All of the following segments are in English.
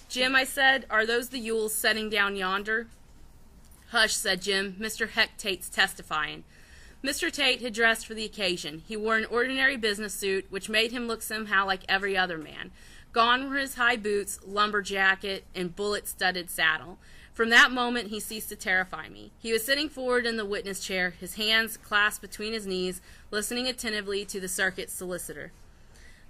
Jim, I said, are those the Yules setting down yonder? Hush, said Jim. Mr. Heck Tate's testifying. Mr. Tate had dressed for the occasion. He wore an ordinary business suit, which made him look somehow like every other man. Gone were his high boots, lumber jacket, and bullet-studded saddle. From that moment he ceased to terrify me. He was sitting forward in the witness chair, his hands clasped between his knees, listening attentively to the circuit solicitor.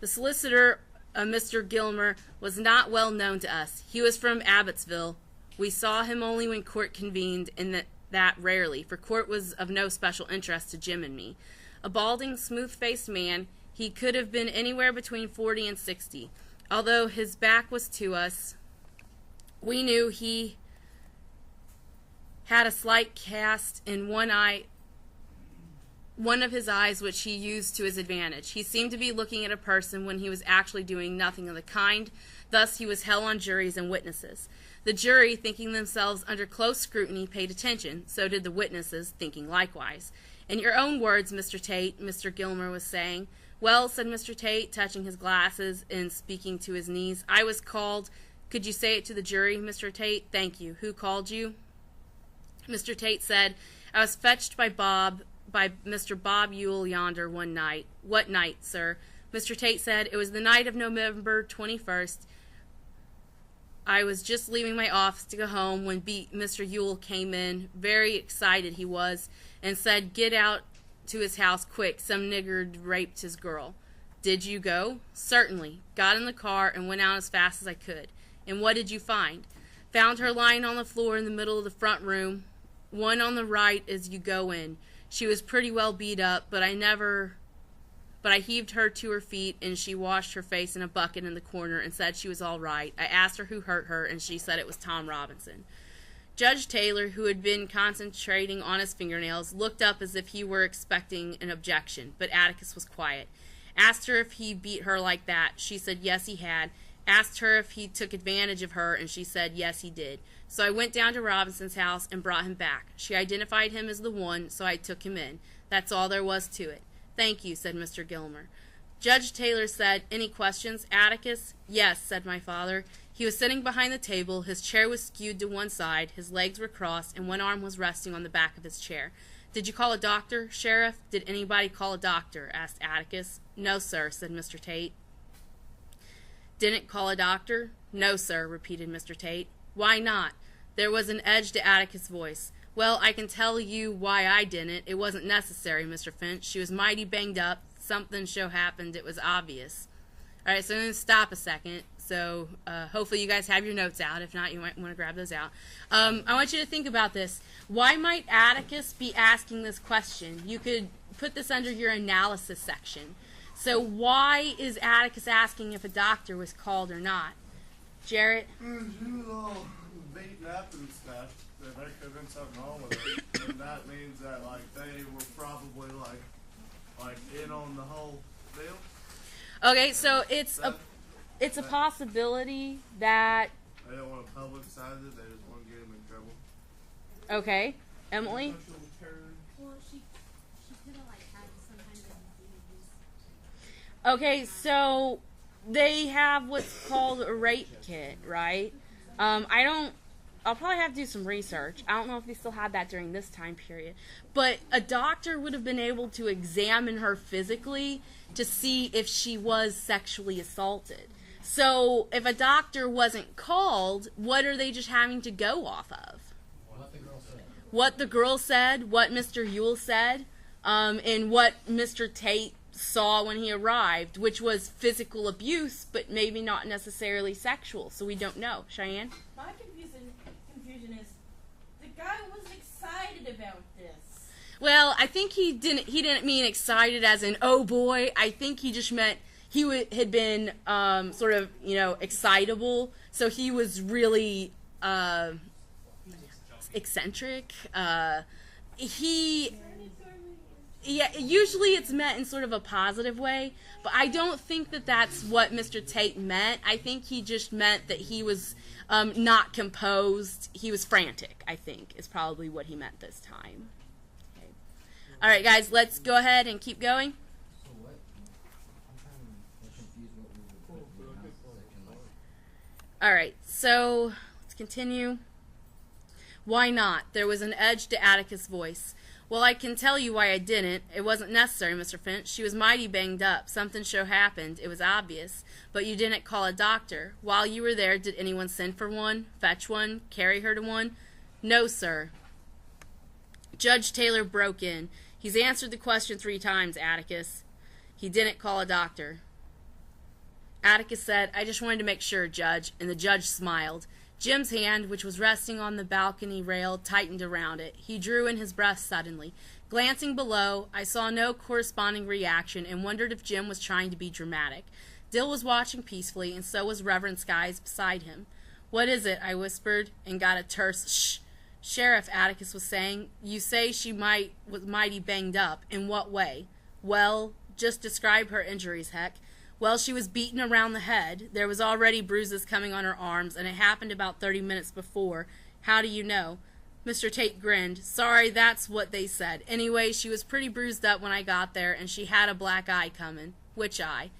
The solicitor, Mr. Gilmer, was not well known to us. He was from Abbotsville. We saw him only when court convened, and that rarely, for court was of no special interest to Jim and me. A balding, smooth-faced man, he could have been anywhere between 40 and 60. Although his back was to us, we knew he had a slight cast in one eye, one of his eyes, which he used to his advantage. He seemed to be looking at a person when he was actually doing nothing of the kind. Thus he was hell on juries and witnesses. The jury, thinking themselves under close scrutiny, paid attention. So did the witnesses, thinking likewise. In your own words, Mr. Tate, Mr. Gilmer was saying. Well, said Mr. Tate, touching his glasses and speaking to his knees, I was called. Could you say it to the jury, Mr. Tate? Thank you. Who called you? Mr. Tate said, I was fetched by Mr. Bob Yule yonder one night. What night, sir? Mr. Tate said, it was the night of November 21st. I was just leaving my office to go home when Mr. Yule came in. Very excited he was, and said, get out to his house quick. Some nigger raped his girl. Did you go? Certainly. Got in the car and went out as fast as I could. And what did you find? Found her lying on the floor in the middle of the front room, one on the right as you go in. She was pretty well beat up, but I heaved her to her feet, and she washed her face in a bucket in the corner and said she was all right. I asked her who hurt her, and she said it was Tom Robinson. Judge Taylor, who had been concentrating on his fingernails, looked up as if he were expecting an objection, but Atticus was quiet. Asked her if he beat her like that. She said yes, he had. Asked her if he took advantage of her, and she said yes, he did. So I went down to Robinson's house and brought him back. She identified him as the one, so I took him in. That's all there was to it. Thank you, said Mr. Gilmer. Judge Taylor said, any questions, Atticus? Yes, said my father. He was sitting behind the table, his chair was skewed to one side, his legs were crossed, and one arm was resting on the back of his chair. Did you call a doctor, Sheriff? Did anybody call a doctor? Asked Atticus. No, sir, said Mr. Tate. Didn't call a doctor? No, sir, repeated Mr. Tate. Why not? There was an edge to Atticus' voice. Well, I can tell you why I didn't. It wasn't necessary, Mr. Finch. She was mighty banged up. Something sure happened. It was obvious. All right, so I'm going to stop a second. So hopefully you guys have your notes out. If not, you might want to grab those out. I want you to think about this. Why might Atticus be asking this question? You could put this under your analysis section. So why is Atticus asking if a doctor was called or not? Jarrett? She was all beaten up and stuff. That there could have been something wrong with it. And that means that, like, they were probably, like in on the whole deal. Okay, so it's a possibility that... They don't want to publicize it. They just want to get him in trouble. Okay. Emily? Well, she could have, like, had some kind of disease. Okay, so they have what's called a rape kit, right? I'll probably have to do some research. I don't know if they still had that during this time period. But a doctor would have been able to examine her physically to see if she was sexually assaulted. So if a doctor wasn't called, what are they just having to go off of? What the girl said. What the girl said, what Mr. Yule said, and what Mr. Tate saw when he arrived, which was physical abuse, but maybe not necessarily sexual. So we don't know. Cheyenne? My confusion is the guy was excited about this. Well, I think he didn't mean excited as in, oh boy. I think he just meant he had been sort of, excitable. So he was really eccentric. Yeah, usually it's meant in sort of a positive way, but I don't think that that's what Mr. Tate meant. I think he just meant that he was not composed. He was frantic, I think, is probably what he meant this time. Okay. All right, guys, let's go ahead and keep going. So what? I'm kind of confused what we were put in the house section. Alright, so let's continue. Why not? There was an edge to Atticus' voice. Well, I can tell you why I didn't. It wasn't necessary, Mr. Finch. She was mighty banged up. Something sure happened. It was obvious. But you didn't call a doctor. While you were there, did anyone send for one? Fetch one? Carry her to one? No, sir. Judge Taylor broke in. He's answered the question 3 times, Atticus. He didn't call a doctor. Atticus said, I just wanted to make sure, Judge, and the judge smiled. Jim's hand, which was resting on the balcony rail, tightened around it. He drew in his breath suddenly. Glancing below, I saw no corresponding reaction and wondered if Jim was trying to be dramatic. Dill was watching peacefully, and so was Reverend Skies beside him. What is it? I whispered, and got a terse shh. Sheriff, Atticus was saying, you say she was mighty banged up. In what way? Well, just describe her injuries, heck. Well, she was beaten around the head. There was already bruises coming on her arms, and it happened about 30 minutes before. How do you know? Mr. Tate grinned. Sorry, that's what they said. Anyway, she was pretty bruised up when I got there, and she had a black eye coming. Which eye?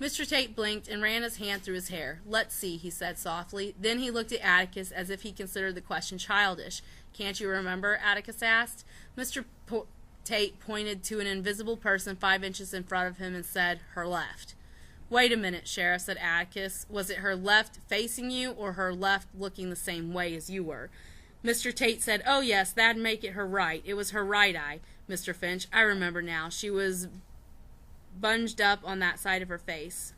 Mr. Tate blinked and ran his hand through his hair. Let's see, he said softly. Then he looked at Atticus as if he considered the question childish. Can't you remember? Atticus asked. Mr. Tate pointed to an invisible person 5 inches in front of him and said, her left. Wait a minute, Sheriff, said Atticus. Was it her left facing you, or her left looking the same way as you were? Mr. Tate said, oh yes, that'd make it her right. It was her right eye, Mr. Finch. I remember now. She was bunged up on that side of her face.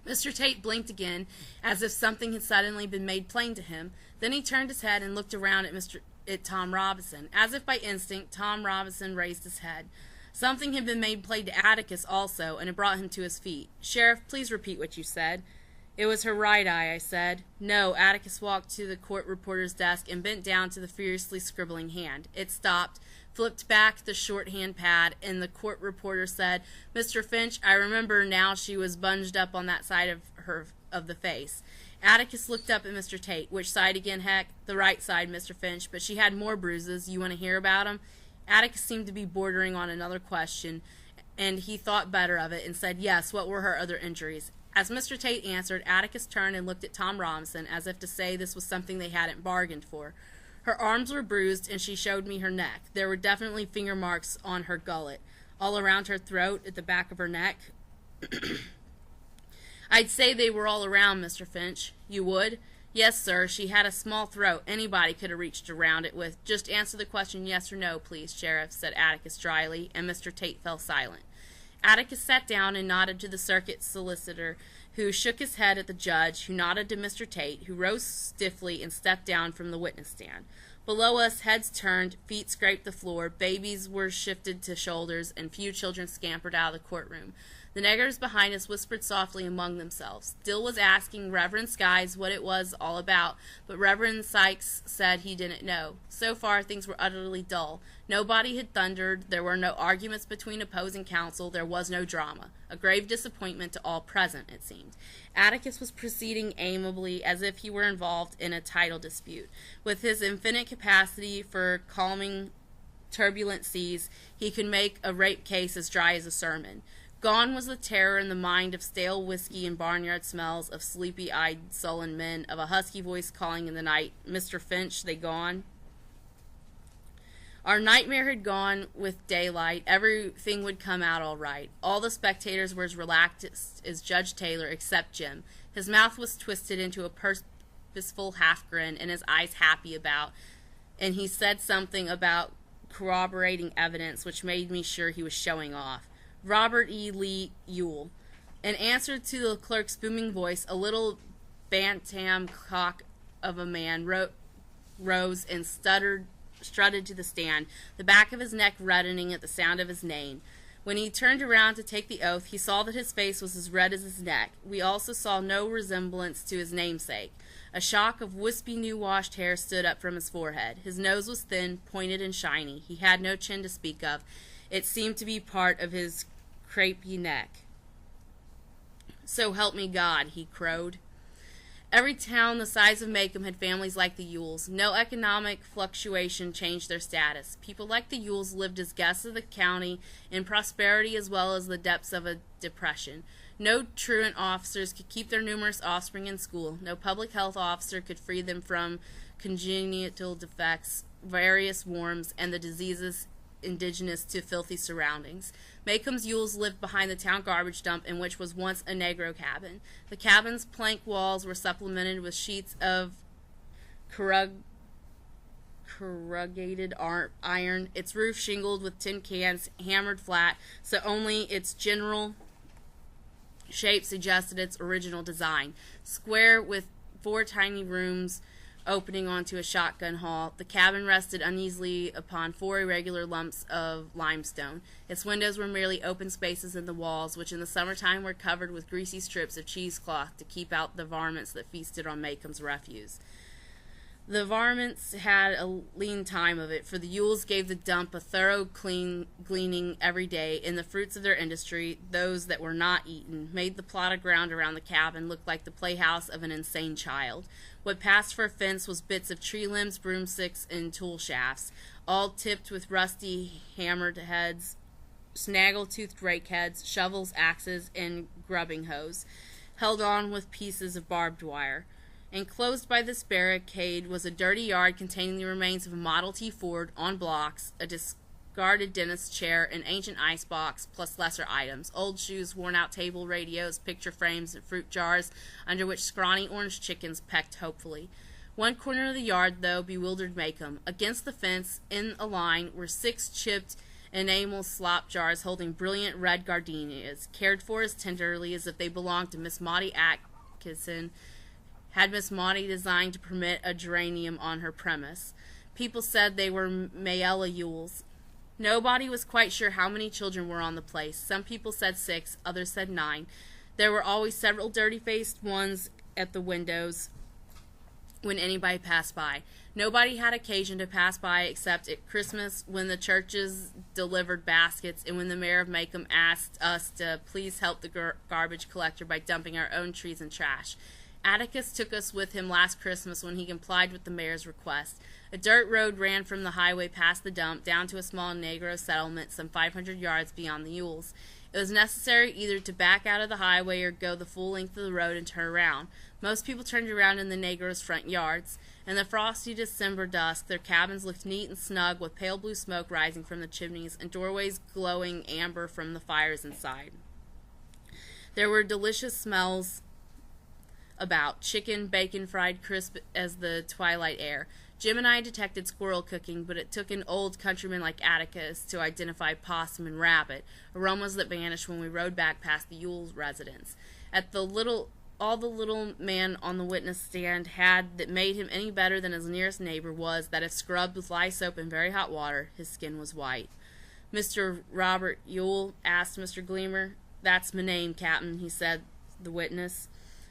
Mr. Tate blinked again, as if something had suddenly been made plain to him. Then he turned his head and looked around at Tom Robinson. As if by instinct, Tom Robinson raised his head. Something had been made plain to Atticus also, and it brought him to his feet. Sheriff, please repeat what you said. It was her right eye, I said. No, Atticus walked to the court reporter's desk and bent down to the furiously scribbling hand. It stopped, flipped back the shorthand pad, and the court reporter said, Mr. Finch, I remember now she was bunged up on that side of the face. Atticus looked up at Mr. Tate. Which side again, heck? The right side, Mr. Finch, but she had more bruises. You want to hear about them? Atticus seemed to be bordering on another question, and he thought better of it and said, yes, what were her other injuries? As Mr. Tate answered, Atticus turned and looked at Tom Robinson as if to say this was something they hadn't bargained for. Her arms were bruised, and she showed me her neck. There were definitely finger marks on her gullet, all around her throat, at the back of her neck. I'd say they were all around, Mr. Finch. You would? Yes, sir. She had a small throat. Anybody could have reached around it with. Just answer the question yes or no, please, Sheriff, said Atticus dryly, and Mr. Tate fell silent. Atticus sat down and nodded to the circuit solicitor, who shook his head at the judge, who nodded to Mr. Tate, who rose stiffly and stepped down from the witness stand. Below us, heads turned, feet scraped the floor, babies were shifted to shoulders, and few children scampered out of the courtroom. The negatives behind us whispered softly among themselves. Dill was asking Reverend Skies what it was all about, but Reverend Sykes said he didn't know. So far, things were utterly dull. Nobody had thundered, there were no arguments between opposing counsel, there was no drama. A grave disappointment to all present, it seemed. Atticus was proceeding amiably as if he were involved in a title dispute. With his infinite capacity for calming turbulent seas, he could make a rape case as dry as a sermon. Gone was the terror in the mind of stale whiskey and barnyard smells, of sleepy-eyed, sullen men, of a husky voice calling in the night, Mr. Finch, they gone? Our nightmare had gone with daylight. Everything would come out all right. All the spectators were as relaxed as Judge Taylor, except Jim. His mouth was twisted into a purposeful half-grin, and his eyes happy about, and he said something about corroborating evidence, which made me sure he was showing off. Robert E. Lee Ewell. In answer to the clerk's booming voice, a little bantam cock of a man rose and strutted to the stand, the back of his neck reddening at the sound of his name. When he turned around to take the oath, he saw that his face was as red as his neck. We also saw no resemblance to his namesake. A shock of wispy, new-washed hair stood up from his forehead. His nose was thin, pointed, and shiny. He had no chin to speak of. It seemed to be part of his crepey neck. So help me God, he crowed. Every town the size of Macomb had families like the Ewells. No economic fluctuation changed their status. People like the Ewells lived as guests of the county in prosperity as well as the depths of a depression. No truant officers could keep their numerous offspring in school. No public health officer could free them from congenital defects, various worms, and the diseases indigenous to filthy surroundings. Macomb's Yules lived behind the town garbage dump in which was once a Negro cabin. The cabin's plank walls were supplemented with sheets of corrugated iron, its roof shingled with tin cans hammered flat so only its general shape suggested its original design. Square with 4 tiny rooms opening onto a shotgun hall, the cabin rested uneasily upon 4 irregular lumps of limestone. Its windows were merely open spaces in the walls, which in the summertime were covered with greasy strips of cheesecloth to keep out the varmints that feasted on Macomb's refuse. The varmints had a lean time of it, for the Yules gave the dump a thorough gleaning every day, and the fruits of their industry, those that were not eaten, made the plot of ground around the cabin look like the playhouse of an insane child. What passed for a fence was bits of tree limbs, broomsticks, and tool shafts, all tipped with rusty hammered heads, snaggle-toothed rake heads, shovels, axes, and grubbing hoes, held on with pieces of barbed wire. Enclosed by this barricade was a dirty yard containing the remains of a Model T Ford on blocks, a discarded dentist's chair, an ancient icebox, plus lesser items, old shoes, worn-out table radios, picture frames, and fruit jars, under which scrawny orange chickens pecked hopefully. One corner of the yard, though, bewildered Macomb. Against the fence, in a line, were 6 chipped enamel slop jars holding brilliant red gardenias, cared for as tenderly as if they belonged to Miss Maudie Atkinson. Had Miss Maudie designed to permit a geranium on her premise. People said they were Mayella Yules. Nobody was quite sure how many children were on the place. Some people said 6, others said 9. There were always several dirty-faced ones at the windows when anybody passed by. Nobody had occasion to pass by except at Christmas, when the churches delivered baskets, and when the mayor of Macomb asked us to please help the garbage collector by dumping our own trees and trash. Atticus took us with him last Christmas when he complied with the mayor's request. A dirt road ran from the highway past the dump down to a small Negro settlement some 500 yards beyond the Yules. It was necessary either to back out of the highway or go the full length of the road and turn around. Most people turned around in the Negroes' front yards. In the frosty December dusk, their cabins looked neat and snug, with pale blue smoke rising from the chimneys and doorways glowing amber from the fires inside. There were delicious smells about chicken, bacon, fried crisp as the twilight air. Jim and I detected squirrel cooking, but it took an old countryman like Atticus to identify possum and rabbit, aromas that vanished when we rode back past the Yule's residence. All the little man on the witness stand had that made him any better than his nearest neighbor was that if scrubbed with lye soap and very hot water, his skin was white. "Mr. Robert Yule?" asked Mr. Gleamer. "That's my name, Captain," he said, the witness.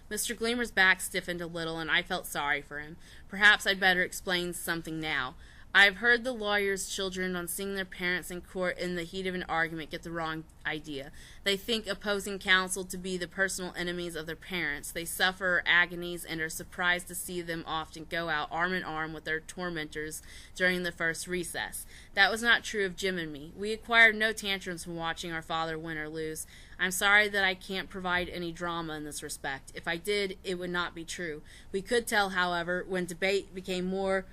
Mr. Gleamer's back stiffened a little, and I felt sorry for him. Perhaps I'd better explain something now. I've heard the lawyers' children, on seeing their parents in court in the heat of an argument, get the wrong idea. They think opposing counsel to be the personal enemies of their parents. They suffer agonies and are surprised to see them often go out arm in arm with their tormentors during the first recess. That was not true of Jim and me. We acquired no tantrums from watching our father win or lose. I'm sorry that I can't provide any drama in this respect. If I did, it would not be true. We could tell, however, when debate became more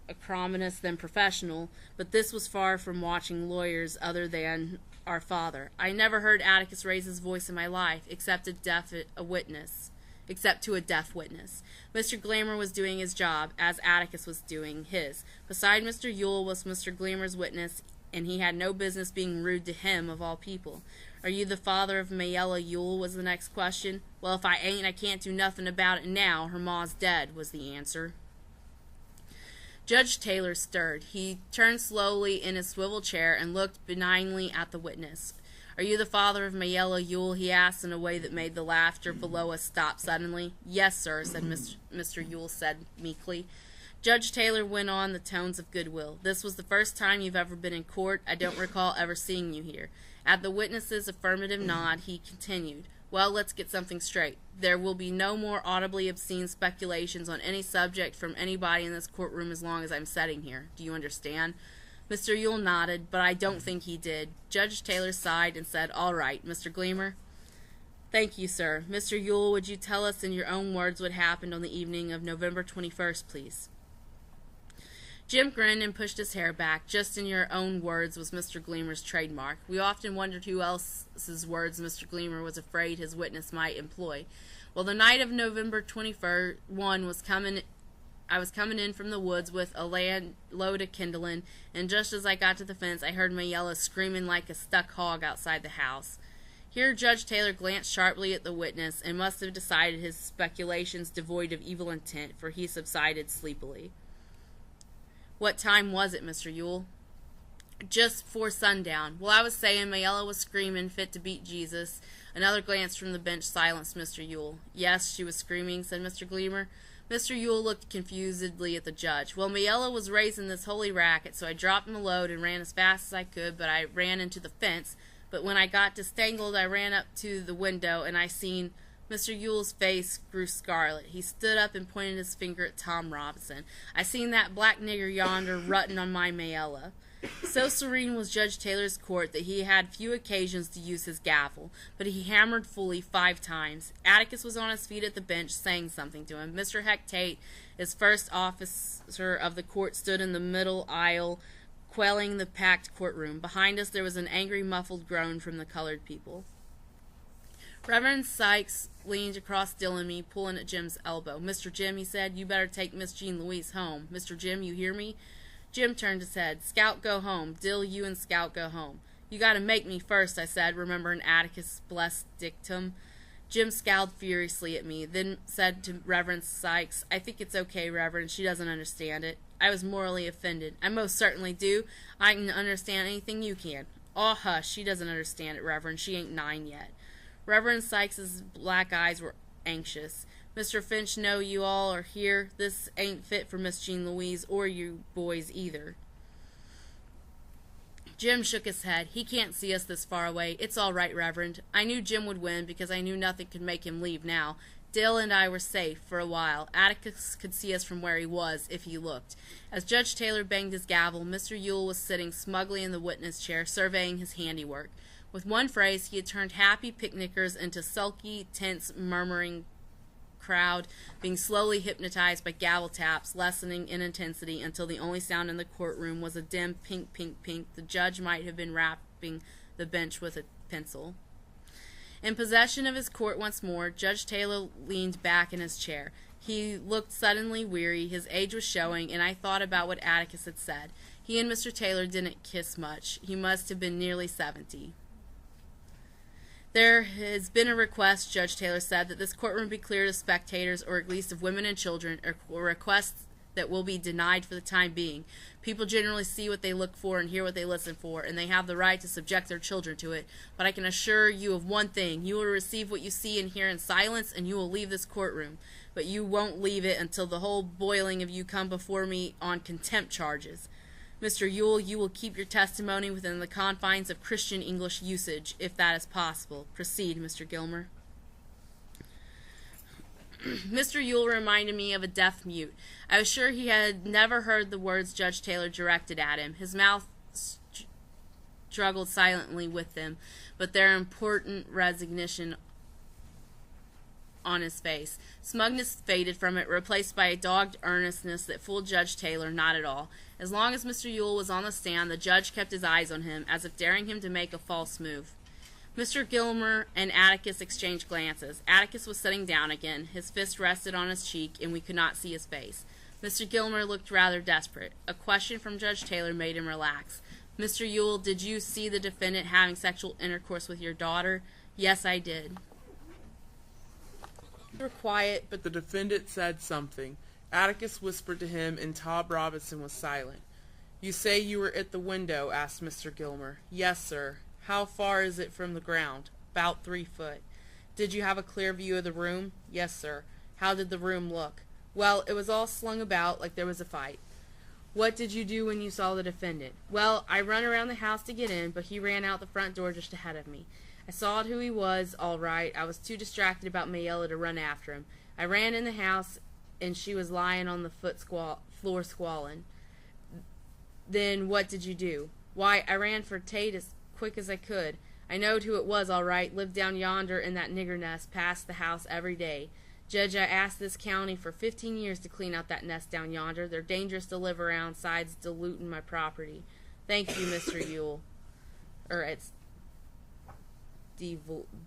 acrimonious than professional, but this was far from watching lawyers other than our father. I never heard Atticus raise his voice in my life, except to a deaf witness. Mr. Gleamer was doing his job, as Atticus was doing his. Beside Mr. Yule was Mr. Gleamer's witness, and he had no business being rude to him, of all people. "Are you the father of Mayella Yule?" was the next question. "Well, if I ain't, I can't do nothing about it now. Her ma's dead," was the answer. Judge Taylor stirred. He turned slowly in his swivel chair and looked benignly at the witness. "Are you the father of Mayella Yule?" he asked in a way that made the laughter below us stop suddenly. "Yes, sir," said Mr. Yule said meekly. Judge Taylor went on the tones of goodwill. "This was the first time you've ever been in court. I don't recall ever seeing you here." At the witness's affirmative nod, he continued, "Well, let's get something straight. There will be no more audibly obscene speculations on any subject from anybody in this courtroom as long as I'm sitting here. Do you understand?" Mr. Yule nodded, but I don't think he did. Judge Taylor sighed and said, "All right, Mr. Gleamer." Thank you, sir. Mr. Yule, would you tell us in your own words what happened on the evening of November 21st, please? Jim grinned and pushed his hair back. Just in your own words was Mr. Gleamer's trademark. We often wondered who else's words Mr. Gleamer was afraid his witness might employ. Well, the night of November 21st, I was coming in from the woods with a load of kindling, and just as I got to the fence, I heard Mayella screaming like a stuck hog outside the house. Here Judge Taylor glanced sharply at the witness, and must have decided his speculations devoid of evil intent, for he subsided sleepily. What time was it, Mr. Yule? Just before sundown. Well, I was saying, Mayella was screaming, fit to beat Jesus. Another glance from the bench silenced Mr. Yule. Yes, she was screaming, said Mr. Gleamer. Mr. Yule looked confusedly at the judge. Well, Mayella was raising this holy racket, so I dropped my load and ran as fast as I could, but I ran into the fence. But when I got distangled, I ran up to the window, and I seen... Mr. Yule's face grew scarlet. He stood up and pointed his finger at Tom Robinson. I seen that black nigger yonder rutting on my Mayella. So serene was Judge Taylor's court that he had few occasions to use his gavel, but he hammered fully 5 times. Atticus was on his feet at the bench, saying something to him. Mr. Heck Tate, as first officer of the court, stood in the middle aisle, quelling the packed courtroom. Behind us there was an angry, muffled groan from the colored people. Reverend Sykes leaned across Dill and me, pulling at Jim's elbow. Mr. Jim, he said, you better take Miss Jean Louise home. Mr. Jim, you hear me? Jim turned his head. Scout, go home. Dill, you and Scout go home. You gotta make me first, I said, remembering Atticus' blessed dictum. Jim scowled furiously at me, then said to Reverend Sykes, I think it's okay, Reverend. She doesn't understand it. I was morally offended. I most certainly do. I can understand anything you can. Aw, hush. She doesn't understand it, Reverend. She ain't 9 yet. Reverend Sykes's black eyes were anxious. Mr. Finch, know you all are here. This ain't fit for Miss Jean Louise or you boys either. Jim shook his head. He can't see us this far away. It's all right, Reverend. I knew Jim would win because I knew nothing could make him leave now. Dill and I were safe for a while. Atticus could see us from where he was, if he looked. As Judge Taylor banged his gavel, Mr. Yule was sitting smugly in the witness chair, surveying his handiwork. With one phrase, he had turned happy picnickers into sulky, tense, murmuring crowd, being slowly hypnotized by gavel taps, lessening in intensity until the only sound in the courtroom was a dim pink, pink, pink. The judge might have been rapping the bench with a pencil. In possession of his court once more, Judge Taylor leaned back in his chair. He looked suddenly weary, his age was showing, and I thought about what Atticus had said. He and Mr. Taylor didn't kiss much. He must have been nearly 70. There has been a request, Judge Taylor said, that this courtroom be cleared of spectators, or at least of women and children, a request that will be denied for the time being. People generally see what they look for and hear what they listen for, and they have the right to subject their children to it. But I can assure you of one thing. You will receive what you see and hear in silence, and you will leave this courtroom. But you won't leave it until the whole boiling of you come before me on contempt charges. Mr. Yule, you will keep your testimony within the confines of Christian English usage, if that is possible. Proceed, Mr. Gilmer. Mr. Yule reminded me of a deaf mute. I was sure he had never heard the words Judge Taylor directed at him. His mouth struggled silently with them, but their important resignation on his face. Smugness faded from it, replaced by a dogged earnestness that fooled Judge Taylor not at all. As long as Mr. Yule was on the stand, the judge kept his eyes on him, as if daring him to make a false move. Mr. Gilmer and Atticus exchanged glances. Atticus was sitting down again. His fist rested on his cheek, and we could not see his face. Mr. Gilmer looked rather desperate. A question from Judge Taylor made him relax. Mr. Yule, did you see the defendant having sexual intercourse with your daughter? Yes, I did. They were quiet, but the defendant said something. Atticus whispered to him, and Tom Robinson was silent. You say you were at the window? Asked Mr. Gilmer. Yes, sir. How far is it from the ground? About 3 foot. Did you have a clear view of the room? Yes, sir. How did the room look? Well, it was all slung about like there was a fight. What did you do when you saw the defendant? Well, I run around the house to get in, but he ran out the front door just ahead of me. I saw who he was, all right. I was too distracted about Mayella to run after him. I ran in the house, and she was lying on the floor squalling. Then what did you do? Why, I ran for Tate as quick as I could. I knowed who it was, all right. Lived down yonder in that nigger nest, past the house every day. Judge, I asked this county for 15 years to clean out that nest down yonder. They're dangerous to live around, sides diluting my property. Thank you, Mr. Yule. It's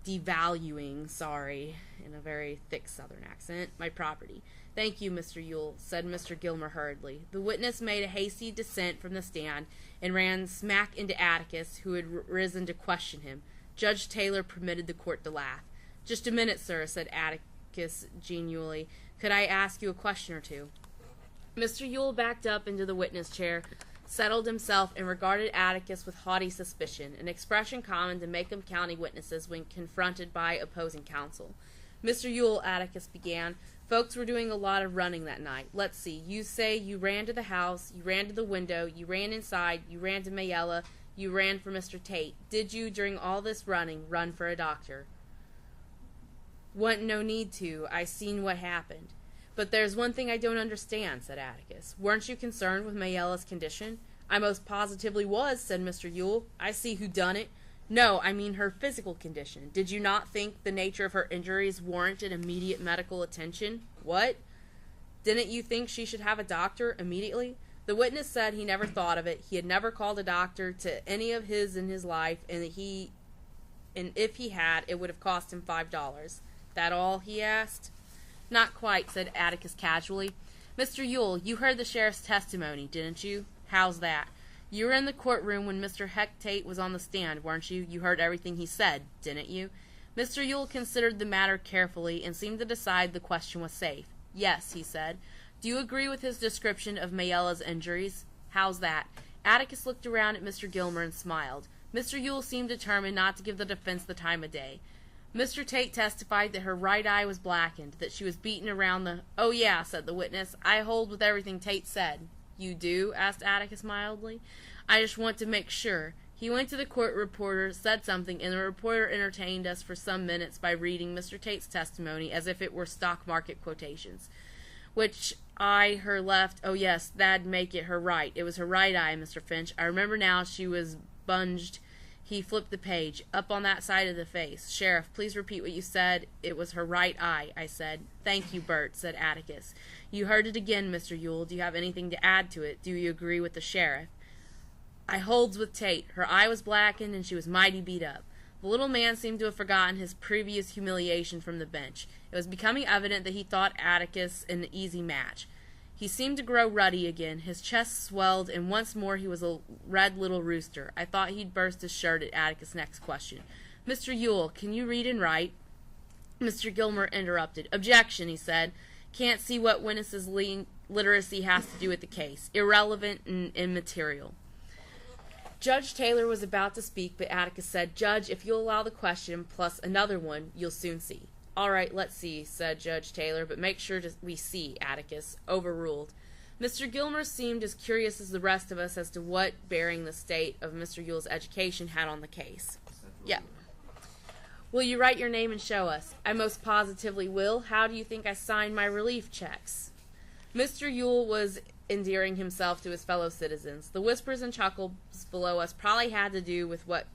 devaluing, sorry, in a very thick southern accent, my property. Thank you, Mr. Yule, said Mr. Gilmer hurriedly. The witness made a hasty descent from the stand and ran smack into Atticus, who had risen to question him. Judge Taylor permitted the court to laugh. Just a minute, sir, said Atticus genially. Could I ask you a question or two? Mr. Yule backed up into the witness chair, settled himself, and regarded Atticus with haughty suspicion, an expression common to Macomb County witnesses when confronted by opposing counsel. Mr. Yule, Atticus began, folks were doing a lot of running that night. Let's see, you say you ran to the house, you ran to the window, you ran inside, you ran to Mayella, you ran for Mr. Tate. Did you, during all this running, run for a doctor? Wasn't no need to. I seen what happened. But there's one thing I don't understand, said Atticus. Weren't you concerned with Mayella's condition? I most positively was, said Mr. Yule. I see who done it. No, I mean her physical condition. Did you not think the nature of her injuries warranted immediate medical attention? What? Didn't you think she should have a doctor immediately? The witness said he never thought of it. He had never called a doctor to any of his in his life, and if he had, it would have cost him $5. That all? He asked. Not quite, said Atticus casually. Mr. Yule, you heard the sheriff's testimony, didn't you? How's that? You were in the courtroom when Mr. Heck Tate was on the stand, weren't you? You heard everything he said, didn't you? Mr. Yule considered the matter carefully and seemed to decide the question was safe. Yes, he said. Do you agree with his description of Mayella's injuries? How's that? Atticus looked around at Mr. Gilmer and smiled. Mr. Yule seemed determined not to give the defense the time of day. Mr. Tate testified that her right eye was blackened, that she was beaten around the... Oh, yeah, said the witness. I hold with everything Tate said. You do? Asked Atticus mildly. I just want to make sure. He went to the court reporter, said something, and the reporter entertained us for some minutes by reading Mr. Tate's testimony as if it were stock market quotations. Which eye, her left... Oh, yes, that'd make it her right. It was her right eye, Mr. Finch. I remember now she was bunged... He flipped the page. Up on that side of the face. Sheriff, please repeat what you said. It was her right eye, I said. Thank you, Bert, said Atticus. You heard it again, Mr. Yule. Do you have anything to add to it? Do you agree with the sheriff? I holds with Tate. Her eye was blackened and she was mighty beat up. The little man seemed to have forgotten his previous humiliation from the bench. It was becoming evident that he thought Atticus an easy match. He seemed to grow ruddy again. His chest swelled, and once more he was a red little rooster. I thought he'd burst his shirt at Atticus' next question. Mr. Yule, can you read and write? Mr. Gilmer interrupted. Objection, he said. Can't see what witness's literacy has to do with the case. Irrelevant and immaterial. Judge Taylor was about to speak, but Atticus said, Judge, if you'll allow the question, plus another one, you'll soon see. All right, let's see, said Judge Taylor, but make sure we see, Atticus. Overruled. Mr. Gilmer seemed as curious as the rest of us as to what bearing the state of Mr. Yule's education had on the case. Yeah. Will you write your name and show us? I most positively will. How do you think I signed my relief checks? Mr. Yule was endearing himself to his fellow citizens. The whispers and chuckles below us probably had to do with what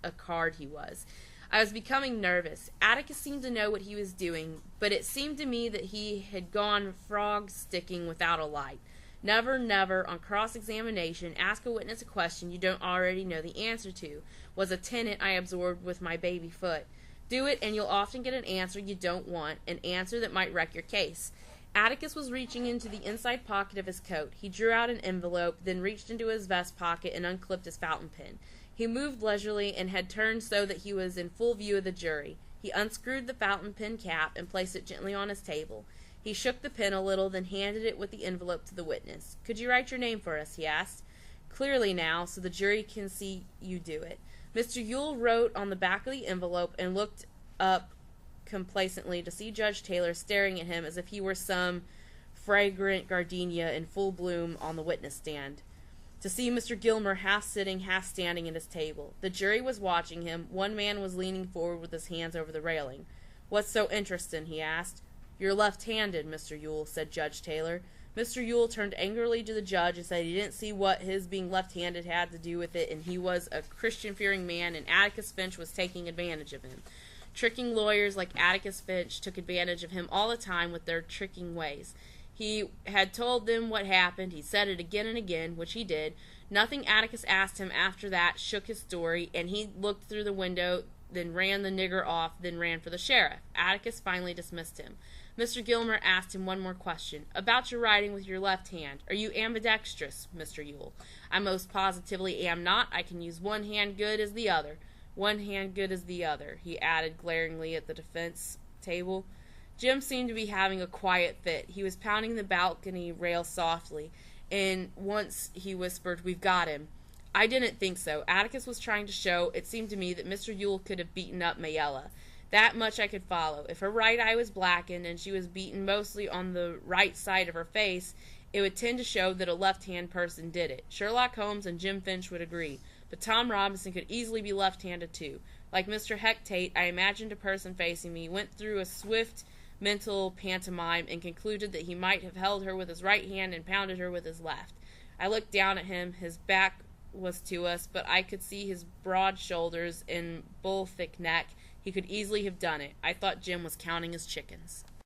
a card he was. I was becoming nervous. Atticus seemed to know what he was doing, but it seemed to me that he had gone frog-sticking without a light. Never, never, on cross-examination, ask a witness a question you don't already know the answer to, was a tenet I absorbed with my baby foot. Do it, and you'll often get an answer you don't want, an answer that might wreck your case. Atticus was reaching into the inside pocket of his coat. He drew out an envelope, then reached into his vest pocket and unclipped his fountain pen. He moved leisurely and had turned so that he was in full view of the jury. He unscrewed the fountain pen cap and placed it gently on his table. He shook the pen a little, then handed it with the envelope to the witness. Could you write your name for us? He asked. Clearly now, so the jury can see you do it. Mr. Yule wrote on the back of the envelope and looked up complacently to see Judge Taylor staring at him as if he were some fragrant gardenia in full bloom on the witness stand. To see Mr. Gilmer half sitting, half standing at his table. The jury was watching him. One man was leaning forward with his hands over the railing. What's so interesting? He asked. You're left-handed, Mr. Yule, said Judge Taylor. Mr. Yule turned angrily to the judge and said he didn't see what his being left-handed had to do with it, and he was a Christian-fearing man, and Atticus Finch was taking advantage of him. Tricking lawyers like Atticus Finch took advantage of him all the time with their tricking ways. He had told them what happened. He said it again and again, which he did. Nothing Atticus asked him after that shook his story, and he looked through the window, then ran the nigger off, then ran for the sheriff. Atticus finally dismissed him. Mr. Gilmer asked him one more question. About your writing with your left hand. Are you ambidextrous, Mr. Yule? I most positively am not. I can use one hand good as the other. One hand good as the other, he added glaringly at the defense table. Jim seemed to be having a quiet fit. He was pounding the balcony rail softly, and once he whispered, "We've got him." I didn't think so. Atticus was trying to show, it seemed to me, that Mr. Yule could have beaten up Mayella. That much I could follow. If her right eye was blackened and she was beaten mostly on the right side of her face, it would tend to show that a left-hand person did it. Sherlock Holmes and Jim Finch would agree. But Tom Robinson could easily be left-handed too. Like Mr. Hecate, I imagined a person facing me, went through a swift mental pantomime, and concluded that he might have held her with his right hand and pounded her with his left. I looked down at him. His back was to us, but I could see his broad shoulders and bull-thick neck. He could easily have done it. I thought Jim was counting his chickens.